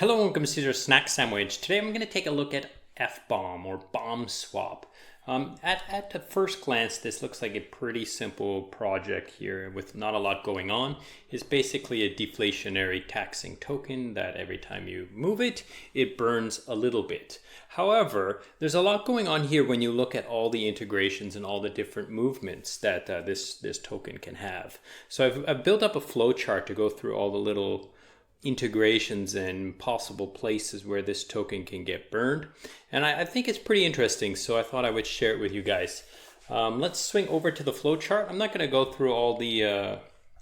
Hello and welcome to Caesar's Snack Sandwich. Today I'm going to take a look at F-Bomb or bomb swap. At the first glance, this looks like a pretty simple project here with not a lot going on. It's basically a deflationary taxing token that every time you move it, it burns a little bit. However, there's a lot going on here when you look at all the integrations and all the different movements that this token can have. So I've built up a flow chart to go through all the little integrations and possible places where this token can get burned, and I think it's pretty interesting, so I thought I would share it with you guys. Let's swing over to the flowchart. I'm not going to go through all the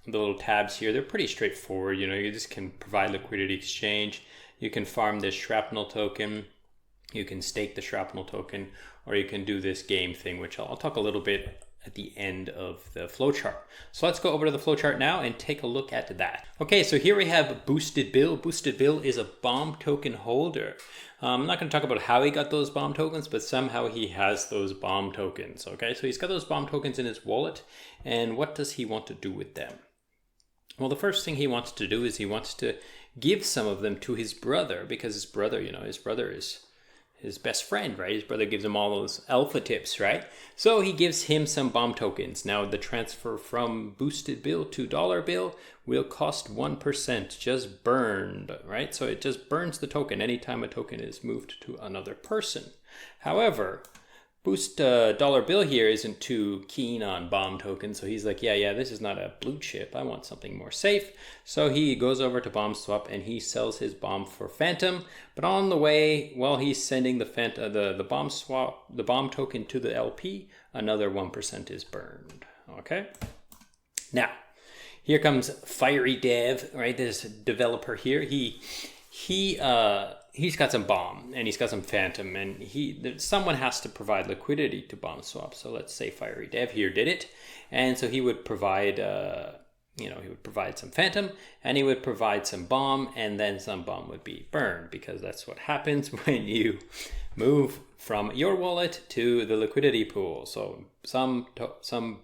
little tabs here. They're pretty straightforward. You just can provide liquidity exchange, you can farm this shrapnel token, you can stake the shrapnel token, or you can do this game thing, which I'll talk a little bit at the end of the flowchart. So let's go over to the flowchart now and take a look at that. Okay, so here we have Boosted Bill. Boosted Bill is a bomb token holder. I'm not going to talk about how he got those bomb tokens, but somehow he has those bomb tokens. Okay, so he's got those bomb tokens in his wallet, and what does he want to do with them? Well, the first thing he wants to do is he wants to give some of them to his brother, because his brother is his best friend, right? His brother gives him all those alpha tips, right? So he gives him some bomb tokens. Now the transfer from Boosted Bill to Dollar Bill will cost 1%, just burned, right? So it just burns the token anytime a token is moved to another person. However, Dollar Bill here isn't too keen on bomb tokens, so he's like, yeah, this is not a blue chip. I want something more safe. So he goes over to Bomb Swap and he sells his bomb for Phantom. But on the way, while he's sending the bomb swap, the bomb token to the LP, another 1% is burned. Okay. Now, here comes Fiery Dev, right? This developer here. He's got some bomb and he's got some phantom, and someone has to provide liquidity to bomb swap. So let's say Fiery Dev here did it, and so he would provide some phantom and he would provide some bomb, and then some bomb would be burned, because that's what happens when you move from your wallet to the liquidity pool. So some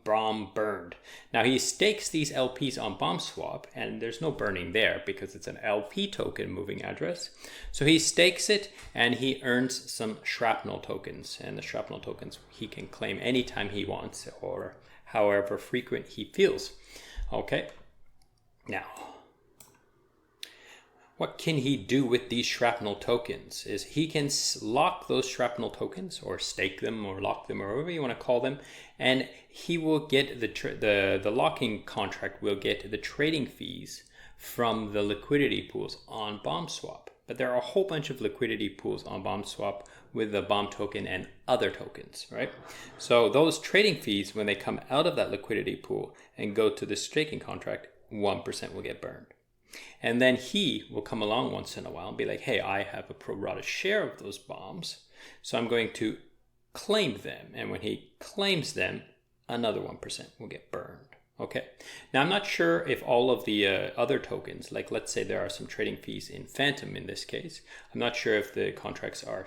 bomb burned. Now he stakes these LPs on bomb swap, and there's no burning there because it's an LP token moving address. So he stakes it and he earns some shrapnel tokens, and the shrapnel tokens he can claim anytime he wants or however frequent he feels. Okay. Now, what can he do with these shrapnel tokens? Is he can lock those shrapnel tokens, or stake them, or lock them, or whatever you want to call them, and he will get the locking contract will get the trading fees from the liquidity pools on Bomb Swap. But there are a whole bunch of liquidity pools on Bomb Swap with the bomb token and other tokens, right? So those trading fees, when they come out of that liquidity pool and go to the staking contract, 1% will get burned. And then he will come along once in a while and be like, hey, I have a pro rata share of those bombs, so I'm going to claim them. And when he claims them, another 1% will get burned. Okay. Now, I'm not sure if all of the other tokens, like let's say there are some trading fees in Phantom in this case, I'm not sure if the contracts are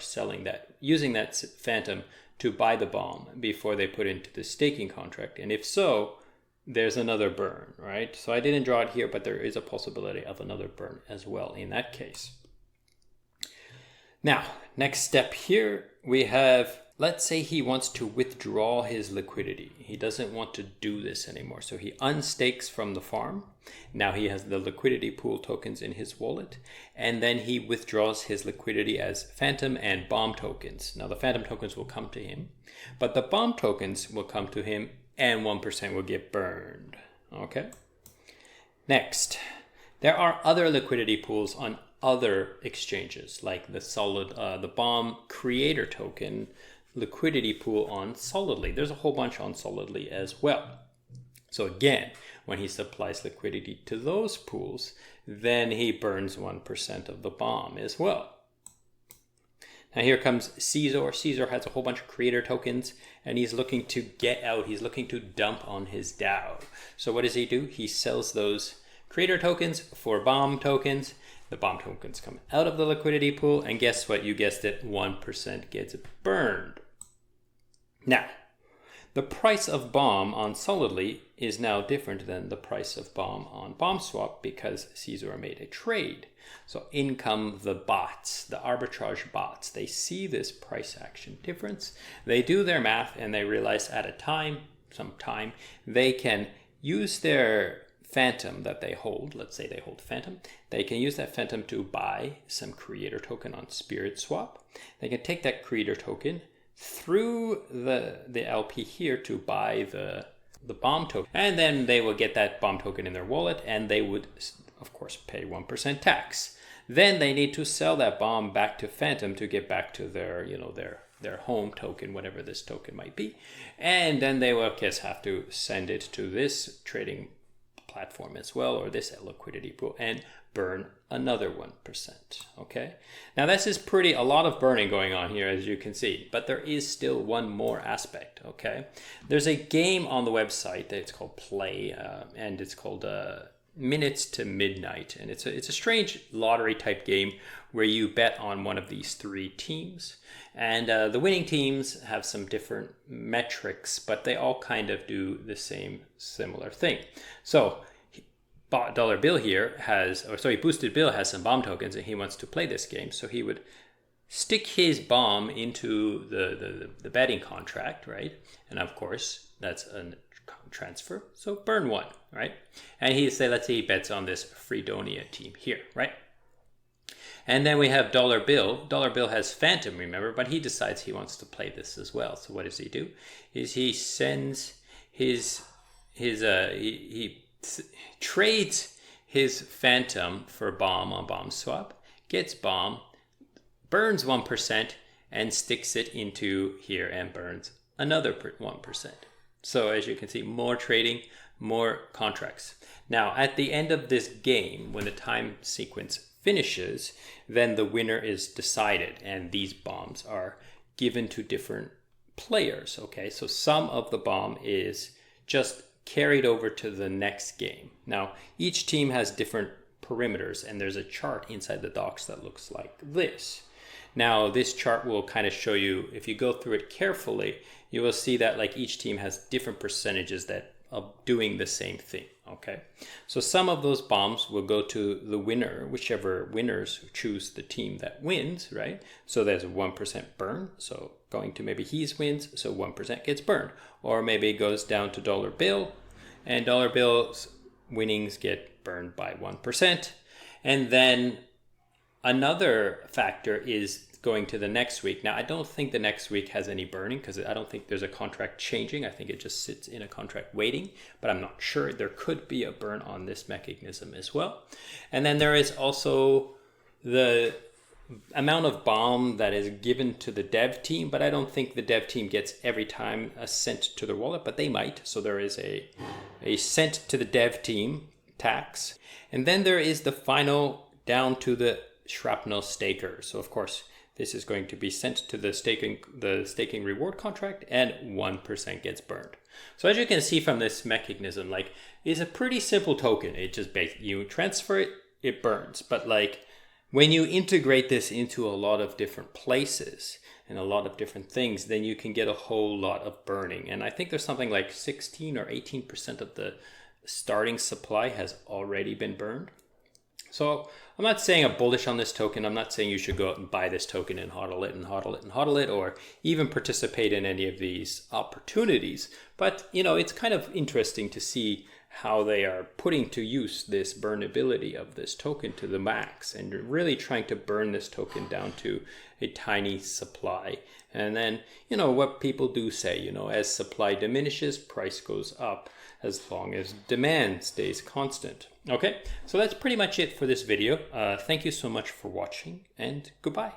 using that Phantom to buy the bomb before they put into the staking contract. And if so, there's another burn, right? So I didn't draw it here, but there is a possibility of another burn as well in that case. Now, next step here, we have, let's say he wants to withdraw his liquidity. He doesn't want to do this anymore. So he unstakes from the farm. Now he has the liquidity pool tokens in his wallet. And then he withdraws his liquidity as Phantom and Bomb tokens. Now the Phantom tokens will come to him, but the Bomb tokens will come to him, and 1% will get burned. Okay. Next, there are other liquidity pools on other exchanges, like the Bomb Creator token liquidity pool on Solidly. There's a whole bunch on Solidly as well. So again, when he supplies liquidity to those pools, then he burns 1% of the bomb as well. Now here comes Caesar. Caesar has a whole bunch of creator tokens, and he's looking to get out. He's looking to dump on his DAO. So what does he do? He sells those creator tokens for bomb tokens. The bomb tokens come out of the liquidity pool, and guess what? You guessed it, 1% gets burned. Now, the price of BOM on Solidly is now different than the price of BOM on BOMSwap because Caesar made a trade. So in come the bots, the arbitrage bots. They see this price action difference. They do their math and they realize at a time, sometime, they can use their Phantom that they hold. Let's say they hold Phantom. They can use that Phantom to buy some creator token on Spirit Swap. They can take that creator token through the LP here to buy the BOM token. And then they will get that BOM token in their wallet and they would, of course, pay 1% tax. Then they need to sell that BOM back to Phantom to get back to their, you know, their home token, whatever this token might be. And then they will, of course, have to send it to this trading platform as well, or this liquidity pool, and burn another 1%. Okay, now this is a lot of burning going on here, as you can see, but there is still one more aspect. Okay, there's a game on the website that it's called Play, and it's called Minutes to Midnight, and it's a strange lottery type game where you bet on one of these three teams, and the winning teams have some different metrics, but they all kind of do the similar thing. So Dollar Bill here Boosted Bill has some BOM tokens and he wants to play this game, so he would stick his BOM into the betting contract, right? And of course that's a transfer, so burn one, right? And let's say he bets on this Freedonia team here, right? And then we have Dollar Bill. Dollar Bill has Phantom, remember, but he decides he wants to play this as well. So what does he do? He sends he trades his Phantom for BOM on BOMSwap, gets BOM, burns 1%, and sticks it into here and burns another 1%. So as you can see, more trading, more contracts. Now, at the end of this game, when the time sequence finishes, then the winner is decided, and these BOMs are given to different players. Okay, so some of the BOM is just carried over to the next game. Now, each team has different perimeters, and there's a chart inside the docs that looks like this. Now, this chart will kind of show you, if you go through it carefully, you will see that like each team has different percentages that of doing the same thing. Okay, so some of those BOMs will go to the winner, whichever winners choose the team that wins, right? So there's a 1% burn, so going to maybe his wins, so 1% gets burned. Or maybe it goes down to Dollar Bill, and Dollar Bill's winnings get burned by 1%. And then another factor is going to the next week. Now, I don't think the next week has any burning because I don't think there's a contract changing. I think it just sits in a contract waiting, but I'm not sure. There could be a burn on this mechanism as well. And then there is also the amount of BOM that is given to the dev team, but I don't think the dev team gets every time a cent to their wallet, but they might. So there is a cent to the dev team tax. And then there is the final down to the shrapnel staker. So of course, this is going to be sent to the staking reward contract, and 1% gets burned. So as you can see from this mechanism, like, it's a pretty simple token. It just you transfer it, it burns. But like when you integrate this into a lot of different places and a lot of different things, then you can get a whole lot of burning. And I think there's something like 16 or 18% of the starting supply has already been burned. So I'm not saying I'm bullish on this token. I'm not saying you should go out and buy this token and hodl it and hodl it and hodl it, or even participate in any of these opportunities. But, you know, it's kind of interesting to see how they are putting to use this burnability of this token to the max and really trying to burn this token down to a tiny supply. And then, you know, what people do say, you know, as supply diminishes, price goes up as long as demand stays constant. Okay, so that's pretty much it for this video. Thank you so much for watching, and goodbye.